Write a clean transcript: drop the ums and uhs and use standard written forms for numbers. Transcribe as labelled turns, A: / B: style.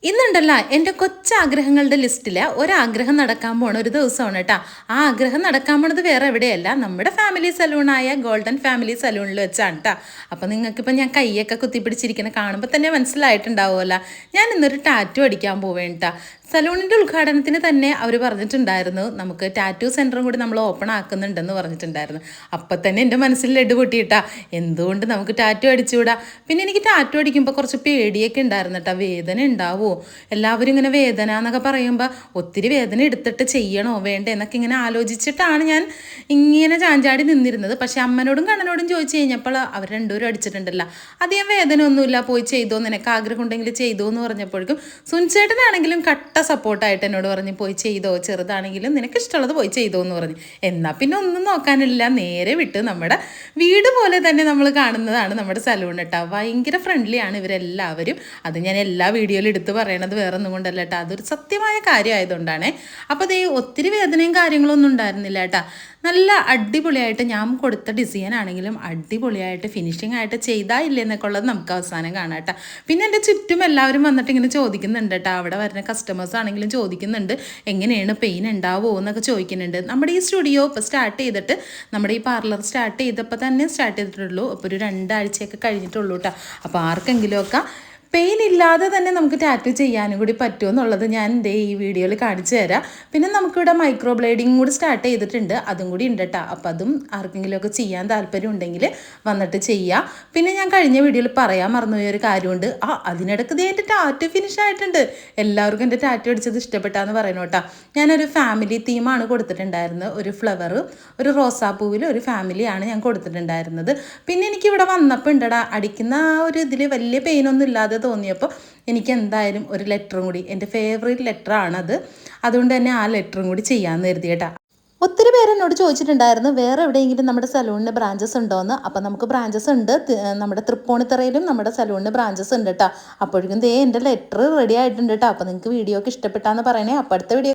A: ഇന്നുണ്ടല്ല എൻ്റെ കൊച്ചാഗ്രഹങ്ങളുടെ ലിസ്റ്റിൽ ഒരാഗ്രഹം നടക്കാൻ പോണ ഒരു ദിവസമാണ് കേട്ടോ. ആ ആഗ്രഹം നടക്കാൻ പോണത് വേറെ എവിടെയല്ല, നമ്മുടെ ഫാമിലി സലൂണായ ഗോൾഡൻ ഫാമിലി സലൂണിൽ വെച്ചാണ് കേട്ടോ. അപ്പോൾ നിങ്ങൾക്കിപ്പോൾ ഞാൻ കൈയൊക്കെ കുത്തിപ്പിടിച്ചിരിക്കുന്ന കാണുമ്പോൾ തന്നെ മനസ്സിലായിട്ടുണ്ടാവുമല്ലോ, ഞാൻ ഇന്നൊരു ടാറ്റു അടിക്കാൻ പോവേണ്ട. സലൂണിൻ്റെ ഉദ്ഘാടനത്തിന് തന്നെ അവർ പറഞ്ഞിട്ടുണ്ടായിരുന്നു നമുക്ക് ടാറ്റു സെൻറ്ററും കൂടി നമ്മൾ ഓപ്പൺ ആക്കുന്നുണ്ടെന്ന് പറഞ്ഞിട്ടുണ്ടായിരുന്നു. അപ്പം തന്നെ എൻ്റെ മനസ്സിൽ ലഡു പൊട്ടിയിട്ടാ, എന്തുകൊണ്ട് നമുക്ക് ടാറ്റു അടിച്ചുകൂടാ. പിന്നെ എനിക്ക് ടാറ്റു അടിക്കുമ്പോൾ കുറച്ച് പേടിയൊക്കെ ഉണ്ടായിരുന്നു കേട്ടോ, വേദന ഉണ്ടാവുമോ, എല്ലാവരും ഇങ്ങനെ വേദന എന്നൊക്കെ പറയുമ്പോൾ ഒത്തിരി വേദന എടുത്തിട്ട് ചെയ്യണോ വേണ്ടേ എന്നൊക്കെ ഇങ്ങനെ ആലോചിച്ചിട്ടാണ് ഞാൻ ഇങ്ങനെ ചാഞ്ചാടി നിന്നിരുന്നത്. പക്ഷേ അമ്മനോടും കണ്ണനോടും ചോദിച്ചു കഴിഞ്ഞപ്പോൾ അവർ രണ്ടുപേരും അടിച്ചിട്ടുണ്ടല്ലോ, അധികം വേദന ഒന്നുമില്ല, പോയി ചെയ്തോ, നിനക്ക് ആഗ്രഹം ഉണ്ടെങ്കിൽ ചെയ്തോ എന്ന് പറഞ്ഞപ്പോഴേക്കും സുനിച്ചേട്ടനാണെങ്കിലും കട്ട സപ്പോർട്ടായിട്ട് എന്നോട് പറഞ്ഞ് പോയി ചെയ്തോ, ചെറുതാണെങ്കിലും നിനക്ക് ഇഷ്ടമുള്ളത് പോയി ചെയ്തോ എന്ന് പറഞ്ഞു. എന്നാൽ പിന്നെ ഒന്നും നോക്കാനില്ല, നേരെ വിട്ട് നമ്മുടെ വീട് പോലെ തന്നെ നമ്മൾ കാണുന്നതാണ് നമ്മുടെ സലൂൺ കേട്ടോ. ഭയങ്കര ഫ്രണ്ട്ലി ആണ് ഇവരെല്ലാവരും. അത് ഞാൻ എല്ലാ വീഡിയോയിലും എടുത്ത് പറയണത് വേറെ ഒന്നും കൊണ്ടല്ല കേട്ടോ, അതൊരു സത്യമായ കാര്യമായതുകൊണ്ടാണ്. അപ്പോൾ അതേ ഒത്തിരി വേദനയും കാര്യങ്ങളൊന്നും ഉണ്ടായിരുന്നില്ല കേട്ടോ. നല്ല അടിപൊളിയായിട്ട് ഞാൻ കൊടുത്ത ഡിസൈൻ ആണെങ്കിലും അടിപൊളിയായിട്ട് ഫിനിഷിംഗ് ആയിട്ട് ചെയ്താ ഇല്ലേ എന്നൊക്കെ ഉള്ളത് നമുക്ക് അവസാനം കാണാം കേട്ടോ. പിന്നെ എൻ്റെ ചുറ്റും എല്ലാവരും വന്നിട്ട് ഇങ്ങനെ ചോദിക്കുന്നുണ്ട് കേട്ടോ, അവിടെ വരുന്ന കസ്റ്റമേഴ്സ് ആണെങ്കിലും ചോദിക്കുന്നുണ്ട് എങ്ങനെയാണ് പെയിൻ ഉണ്ടാവുമോ എന്നൊക്കെ ചോദിക്കുന്നുണ്ട്. നമ്മുടെ ഈ സ്റ്റുഡിയോ ഇപ്പോൾ സ്റ്റാർട്ട് ചെയ്തിട്ട്, നമ്മുടെ ഈ പാർലർ സ്റ്റാർട്ട് ചെയ്തപ്പോൾ തന്നെ സ്റ്റാർട്ട് ചെയ്തിട്ടുള്ളൂ, അപ്പോൾ ഒരു 2 ആഴ്ചയൊക്കെ കഴിഞ്ഞിട്ടുള്ളൂ കേട്ടോ. അപ്പോൾ ആർക്കെങ്കിലുമൊക്കെ പെയിൻ ഇല്ലാതെ തന്നെ നമുക്ക് ടാറ്റു ചെയ്യാനും കൂടി പറ്റുമെന്നുള്ളത് ഞാൻ എൻ്റെ ഈ വീഡിയോയിൽ കാണിച്ചു തരാം. പിന്നെ നമുക്കിവിടെ മൈക്രോ ബ്ലേഡിങ് കൂടി സ്റ്റാർട്ട് ചെയ്തിട്ടുണ്ട്, അതും കൂടി ഉണ്ട് കേട്ടോ. അപ്പോൾ അതും ആർക്കെങ്കിലുമൊക്കെ ചെയ്യാൻ താല്പര്യം ഉണ്ടെങ്കിൽ വന്നിട്ട് ചെയ്യാം. പിന്നെ ഞാൻ കഴിഞ്ഞ വീഡിയോയിൽ പറയാൻ മറന്നുപോയ ഒരു കാര്യമുണ്ട്, അതിനിടയ്ക്ക് ഇത് എൻ്റെ ടാറ്റു ഫിനിഷ് ആയിട്ടുണ്ട്. എല്ലാവർക്കും എൻ്റെ ടാറ്റു അടിച്ചത് ഇഷ്ടപ്പെട്ടാന്ന് പറയുന്നു കേട്ടോ. ഞാനൊരു ഫാമിലി തീമാണ് കൊടുത്തിട്ടുണ്ടായിരുന്നത്, ഒരു ഫ്ലവർ, ഒരു റോസാപ്പൂവിൽ ഒരു ഫാമിലിയാണ് ഞാൻ കൊടുത്തിട്ടുണ്ടായിരുന്നത്. പിന്നെ എനിക്കിവിടെ വന്നപ്പോൾ ഉണ്ടടാ അടിക്കുന്ന ആ ഒരു ഇതിൽ വലിയ പെയിനൊന്നും ഇല്ലാതെ തോന്നിയപ്പോൾ എനിക്ക് എന്തായാലും ഒരു ലെറ്ററും കൂടി, എൻ്റെ ഫേവറേറ്റ് ലെറ്ററാണത്, അതുകൊണ്ട് തന്നെ ആ ലെറ്ററും കൂടി ചെയ്യാമെന്ന് കരുതി കേട്ടോ. ഒത്തിരി പേര് എന്നോട് ചോദിച്ചിട്ടുണ്ടായിരുന്നു വേറെ എവിടെയെങ്കിലും നമ്മുടെ സലൂണിന് ബ്രാഞ്ചസ് ഉണ്ടോയെന്ന്. അപ്പം നമുക്ക് ബ്രാഞ്ചസ് ഉണ്ട്, നമ്മുടെ തൃപ്പൂണിത്തറയിലും നമ്മുടെ സലൂണിന് ബ്രാഞ്ചസ് ഉണ്ട് കേട്ടോ. അപ്പോഴേക്കും എൻ്റെ ലെറ്റർ റെഡി ആയിട്ടുണ്ട് കേട്ടോ. അപ്പോൾ നിങ്ങൾക്ക് വീഡിയോ ഒക്കെ ഇഷ്ടപ്പെട്ടാന്ന് പറയണേ. അപ്പോൾ അടുത്ത വീഡിയോ